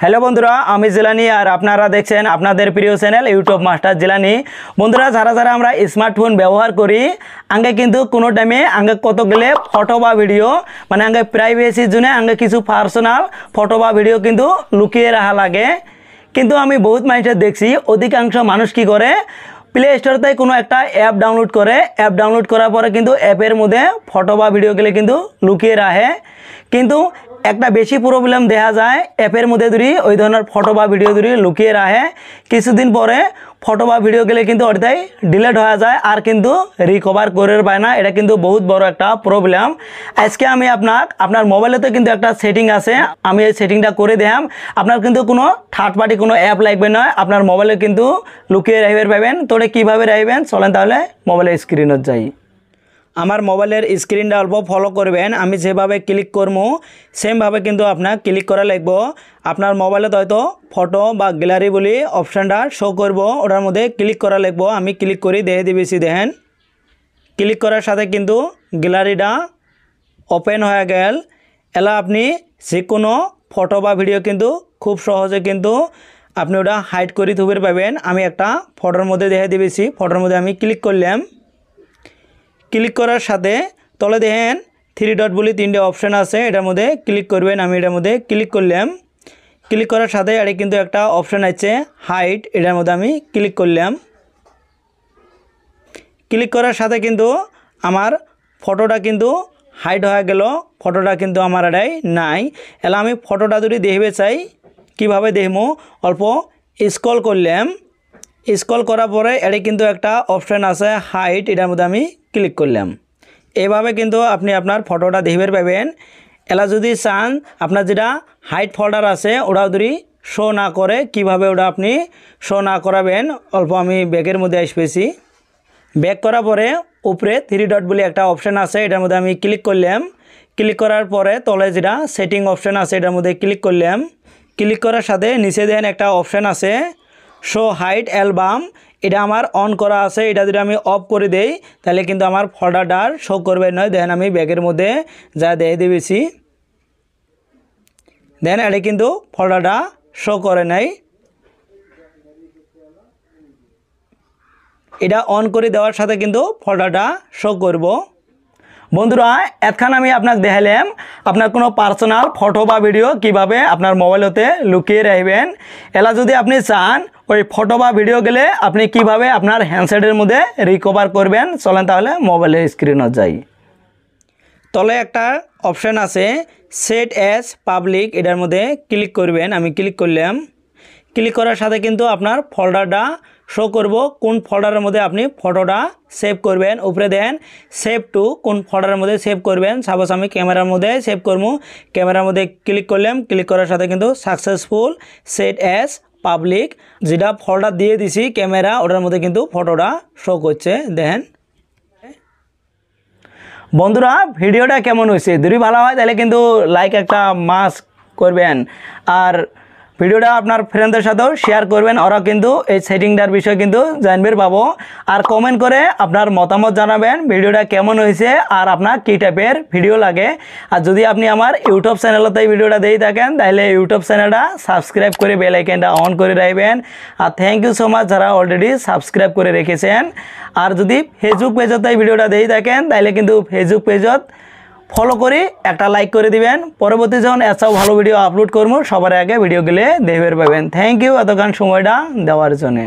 Hello বন্ধুরা, আমি জিলানি আর আপনারা দেখছেন আপনাদের প্রিয় চ্যানেল ইউটিউব মাস্টার জিলানি। বন্ধুরা, যারা যারা আমরা স্মার্টফোন ব্যবহার করি আগে কিন্তু কোনো টাইমে আগে কত গেলে ফটো বা ভিডিও মানে আগে প্রাইভেসির জন্য আগে কিছু পার্সোনাল ফটো বা ভিডিও কিন্তু লুকিয়ে রাখা লাগে। কিন্তু আমি বহুত মানুষের দেখছি অধিকাংশ মানুষ কি করে, প্লে স্টোরতে কোনো একটা অ্যাপ ডাউনলোড করে, অ্যাপ ডাউনলোড করার পরে কিন্তু অ্যাপের মধ্যে ফটো বা ভিডিওগুলো কিন্তু লুকিয়ে রাখে। কিন্তু একটা বেশি প্রবলেম দেখা যায় অ্যাপের মধ্যে যদি ওই ধরনের ফটো বা ভিডিও যদি লুকিয়ে রাখে, কিছুদিন পরে ফটো বা ভিডিও গেলে কিন্তু ওটাই ডিলিট হয়ে যায় আর কিন্তু রিকভার করে পায় না। এটা কিন্তু বহুত বড় একটা প্রবলেম। আজকে আমি আপনার মোবাইলেতে কিন্তু একটা সেটিং আছে, আমি এই সেটিংটা করে দিলাম। আপনার কিন্তু কোনো থার্ড পার্টি কোনো অ্যাপ লাগবে না, আপনার মোবাইলে কিন্তু লুকিয়ে রাখবে পাবেন। তো এটা কীভাবে রাখবেন চলেন তাহলে মোবাইলের স্ক্রিনত যাই। আমার মোবাইলের স্ক্রিনটা অল্প ফলো করবেন, আমি যেভাবে ক্লিক করবো সেমভাবে কিন্তু আপনার ক্লিক করা লাগবে। আপনার মোবাইলে হয়তো ফটো বা গ্যালারি বলে অপশানটা শো করব, ওটার মধ্যে ক্লিক করা লাগবে। আমি ক্লিক করি দেখে দিবেছি, দেখেন ক্লিক করার সাথে কিন্তু গ্যালারিটা ওপেন হয়ে গেল। এলা আপনি যে কোনো ফটো বা ভিডিও কিন্তু খুব সহজে কিন্তু আপনি ওটা হাইড করে থুবে পাবেন। আমি একটা ফটোর মধ্যে দেখে দিবেছি, ফটোর মধ্যে আমি ক্লিক করলাম। ক্লিক করার সাথে তলে দেখেন 3 ডট বলে 3টে অপশান আছে, এটার মধ্যে ক্লিক করবেন। আমি এটার মধ্যে ক্লিক করলাম। ক্লিক করার সাথে এটা কিন্তু একটা অপশান আছে হাইড, এটার মধ্যে আমি ক্লিক করলাম। ক্লিক করার সাথে কিন্তু আমার ফটোটা কিন্তু হাইড হয়ে গেল, ফটোটা কিন্তু আমার এটাই নাই। এলা আমি ফটোটা যদি দেখবে চাই কিভাবে দেখবো, অল্প স্ক্রল করলাম। স্ক্রল করার পরে এটা কিন্তু একটা অপশান আছে হাইড, এটার মধ্যে আমি ক্লিক করলাম। এভাবে কিন্তু আপনি আপনার ফটোটা দেখবে পাবেন। এলা যদি চান আপনার যেটা হাইড ফোল্ডার আছে ওটাও যদি শো না করে, কিভাবে ওটা আপনি শো না করাবেন, অল্প আমি ব্যাগের মধ্যে আসবেছি। ব্যাক করার পরে উপরে 3 ডট বলে একটা অপশান আছে, এটার মধ্যে আমি ক্লিক করলাম। ক্লিক করার পরে তলে যেটা সেটিং অপশান আছে এটার মধ্যে ক্লিক করলাম। ক্লিক করার সাথে নিচে দেন একটা অপশান আছে শো হাইড অ্যালবাম, এটা আমার অন করা আছে। এটা যদি আমি অফ করে দেই তাহলে কিন্তু আমার ফোল্ডারটা শো করবে নয়। দেখেন আমি ব্যাগের মধ্যে যা দিয়ে দিয়েছি, দেন এটা কিন্তু ফোল্ডারটা শো করে নাই। এটা অন করে দেওয়ার সাথে কিন্তু ফোল্ডারটা শো করব। বন্ধুরা, এতক্ষণ আমি আপনাকে দেখালাম আপনার কোনো পার্সোনাল ফটো বা ভিডিও কিভাবে আপনার মোবাইলতে লুকিয়ে রাখবেন। এলা যদি আপনি চান ওই ফটো বা ভিডিও গেলে আপনি কিভাবে আপনার হ্যান্ডসেটের মধ্যে রিকভার করবেন চলেন তাহলে মোবাইলের স্ক্রিনত যাই। তলে একটা অপশান আছে সেট অ্যাজ পাবলিক, এটার মধ্যে ক্লিক করবেন। আমি ক্লিক করলাম। ক্লিক করার সাথে কিন্তু আপনার ফোল্ডারটা শো করব, কোন ফোল্ডারের মধ্যে আপনি ফটোটা সেভ করবেন। উপরে দেন সেভ টু, কোন ফোল্ডারের মধ্যে সেভ করবেন। সাপোজ আমি ক্যামেরার মধ্যে সেভ করবো, ক্যামেরার মধ্যে ক্লিক করলাম। ক্লিক করার সাথে কিন্তু সাকসেসফুল সেট অ্যাজ পাবলিক, যেটা ফোল্ডার দিয়ে দিছি ক্যামেরা ওটার মধ্যে কিন্তু ফটোটা শো করছে। দেখেন বন্ধুরা, ভিডিওটা কেমন হয়েছে, যদি ভালো হয় তাহলে কিন্তু লাইক একটা মাস্ট করবেন আর ভিডিওটা আপনার ফ্রেন্ডদের সাথেও শেয়ার করবেন, ওরা কিন্তু এই সেটিংটার বিষয়ে কিন্তু জানবে পাবো। আর কমেন্ট করে আপনার মতামত জানাবেন ভিডিওটা কেমন হয়েছে আর আপনার কী টাইপের ভিডিও লাগে। আর যদি আপনি আমার ইউটিউব চ্যানেলতে এই ভিডিওটা দিয়ে থাকেন তাহলে ইউটিউব চ্যানেলটা সাবস্ক্রাইব করে বেল আইকনটা অন করে রাখবেন। আর থ্যাংক ইউ সো মাচ যারা অলরেডি সাবস্ক্রাইব করে রেখেছেন। আর যদি ফেসবুক পেজতে এই ভিডিওটা দিয়ে থাকেন তাহলে কিন্তু ফেসবুক পেজত ফলো করে একটা লাইক করে দিবেন। পরবর্তী যখন এছাড়াও ভালো ভিডিও আপলোড করবো সবার আগে ভিডিওগুলো দেখতে পাবেন। থ্যাংক ইউ এতক্ষণ সময়টা দেওয়ার জন্য।